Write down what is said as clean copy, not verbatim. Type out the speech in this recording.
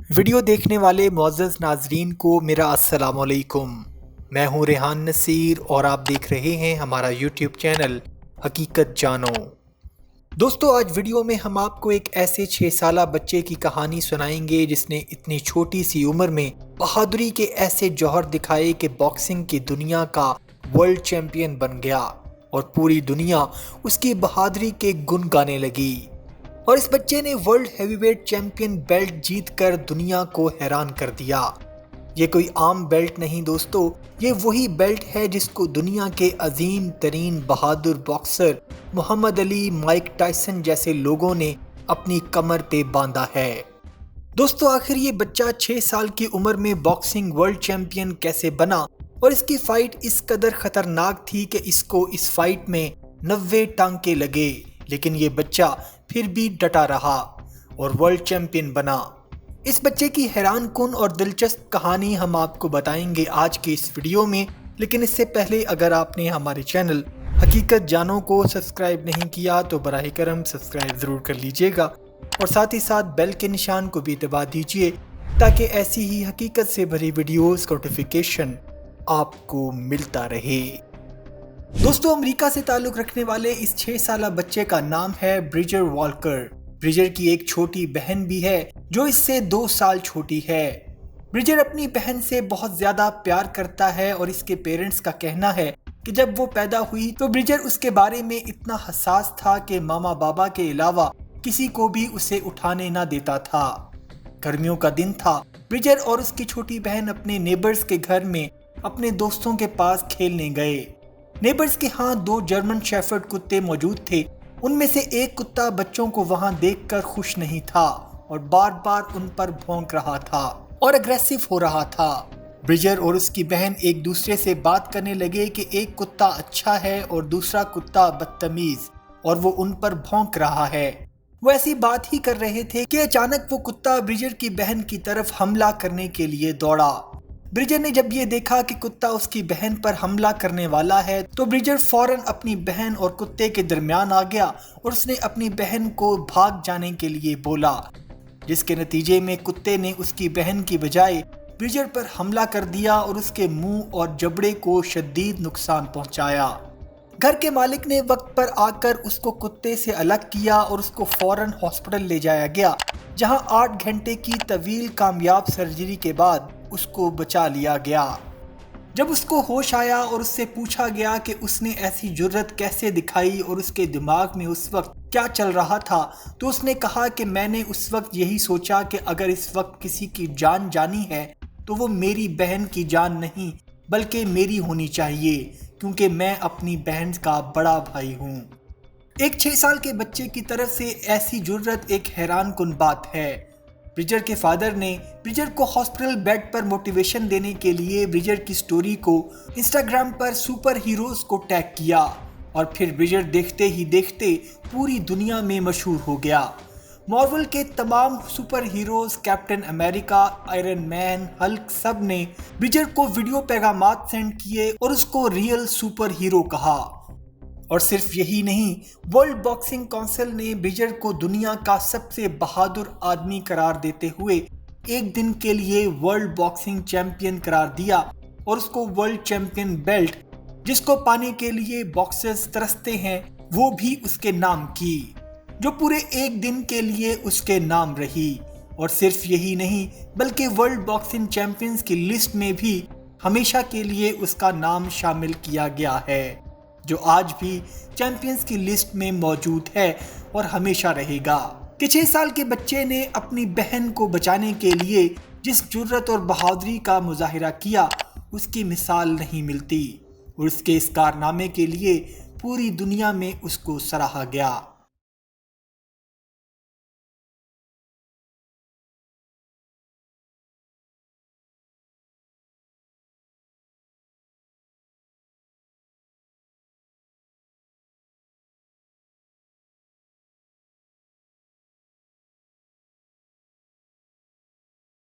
Video देखने वाले मुअज़्ज़ज़ नाज़रीन को मेरा अस्सलाम वालेकुम। मैं हूं रेहान नसीर और आप देख रहे हैं हमारा यूट्यूब चैनल हकीकत जानो। दोस्तों, आज वीडियो में हम आपको एक ऐसे 6 साला बच्चे की कहानी सुनाएंगे जिसने इतनी छोटी सी उम्र में बहादुरी के ऐसे जौहर दिखाए कि बॉक्सिंग की दुनिया का वर्ल्ड चैंपियन बन गया और पूरी दुनिया उसकी बहादुरी के गुण गाने लगी। और इस बच्चे ने वर्ल्ड हैवीवेट चैंपियन बेल्ट जीतकर दुनिया को हैरान कर दिया। ये कोई आम बेल्ट नहीं दोस्तों, ये वही बेल्ट है जिसको दुनिया के अजीम तरीन बहादुर boxer Muhammad Ali, Mike Tyson जैसे लोगों ने अपनी कमर पे बांधा है। दोस्तों, आखिर ये बच्चा 6 साल की उम्र में बॉक्सिंग वर्ल्ड चैंपियन कैसे बना और इसकी फाइट इस कदर खतरनाक थी कि इसको इस फाइट में 90 टांके लगे, लेकिन ये बच्चा फिर भी डटा रहा और वर्ल्ड चैंपियन बना। इस बच्चे की हैरान कुन और दिलचस्प कहानी हम आपको बताएंगे आज के इस वीडियो में। लेकिन इससे पहले अगर आपने हमारे चैनल हकीकत जानो को सब्सक्राइब नहीं किया तो बराह करम सब्सक्राइब ज़रूर कर लीजिएगा और साथ ही साथ बेल के निशान को भी दबा दीजिए ताकि ऐसी ही हकीकत से भरी वीडियोस का नोटिफिकेशन आपको मिलता रहे। दोस्तों, अमेरिका से ताल्लुक़ रखने वाले इस 6 साला बच्चे का नाम है ब्रिजर वॉल्कर। ब्रिजर की एक छोटी बहन भी है जो इससे 2 साल छोटी है। ब्रिजर अपनी बहन से बहुत ज़्यादा प्यार करता है और इसके पेरेंट्स का कहना है कि जब वो पैदा हुई तो ब्रिजर उसके बारे में इतना हसास था कि मामा बाबा के अलावा किसी को भी उसे उठाने ना देता था। गर्मियों का दिन था। ब्रिजर और उसकी छोटी बहन अपने नेबर्स के घर में अपने दोस्तों के पास खेलने गए। नेबर्स के यहाँ 2 जर्मन शेफर्ड कुत्ते मौजूद थे। उनमें से एक कुत्ता बच्चों को वहाँ देखकर खुश नहीं था और बार बार उन पर भौंक रहा था और अग्रेसिव हो रहा था। ब्रिजर और उसकी बहन एक दूसरे से बात करने लगे कि एक कुत्ता अच्छा है और दूसरा कुत्ता बदतमीज और वो उन पर भौंक रहा है। वो ऐसी बात ही कर रहे थे कि अचानक वो कुत्ता ब्रिजर की बहन की तरफ हमला करने के लिए दौड़ा। ब्रिजर ने जब ये देखा कि कुत्ता उसकी बहन पर हमला करने वाला है तो ब्रिजर फौरन अपनी बहन और कुत्ते के दरमियान आ गया और उसने अपनी बहन को भाग जाने के लिए बोला, जिसके नतीजे में कुत्ते ने उसकी बहन की बजाय ब्रिजर पर हमला कर दिया और उसके मुंह और जबड़े को शदीद नुकसान पहुंचाया। घर के मालिक ने वक्त पर आकर उसको कुत्ते से अलग किया और उसको फौरन हॉस्पिटल ले जाया गया, जहां 8 घंटे की तवील कामयाब सर्जरी के बाद उसको बचा लिया गया। जब उसको होश आया और उससे पूछा गया कि उसने ऐसी जुर्रत कैसे दिखाई और उसके दिमाग में उस वक्त क्या चल रहा था, तो उसने कहा कि मैंने उस वक्त यही सोचा कि अगर इस वक्त किसी की जान जानी है तो वो मेरी बहन की जान नहीं बल्कि मेरी होनी चाहिए, क्योंकि मैं अपनी बहन का बड़ा भाई हूँ। एक 6 साल के बच्चे की तरफ से ऐसी जुर्रत एक हैरान कुन बात है। ब्रिजर के फादर ने ब्रिजर को हॉस्पिटल बेड पर मोटिवेशन देने के लिए ब्रिजर की स्टोरी को इंस्टाग्राम पर सुपर हीरोज को टैग किया और फिर ब्रिजर देखते ही देखते पूरी दुनिया में मशहूर हो गया। मार्वल के तमाम super heroes, captain America, iron man, Hulk, सब ने ब्रिजर को वीडियो पैगामात सेंड किए और उसको रियल सुपर हीरो कहा। और सिर्फ यही नहीं, वर्ल्ड बॉक्सिंग काउंसिल ने ब्रिजर को दुनिया का सबसे बहादुर आदमी करार देते हुए एक दिन के लिए वर्ल्ड बॉक्सिंग चैंपियन करार दिया और उसको वर्ल्ड चैंपियन बेल्ट, जिसको पाने के लिए बॉक्सर्स तरसते हैं, वो भी उसके नाम की, जो पूरे एक दिन के लिए उसके नाम रही। और सिर्फ यही नहीं बल्कि वर्ल्ड बॉक्सिंग चैंपियंस की लिस्ट में भी हमेशा के लिए उसका नाम शामिल किया गया है, जो आज भी चैंपियंस की लिस्ट में मौजूद है और हमेशा रहेगा। कि 6 साल के बच्चे ने अपनी बहन को बचाने के लिए जिस जुर्रत और बहादुरी का मुजाहिरा किया उसकी मिसाल नहीं मिलती और उसके इस कारनामे के लिए पूरी दुनिया में उसको सराहा गया।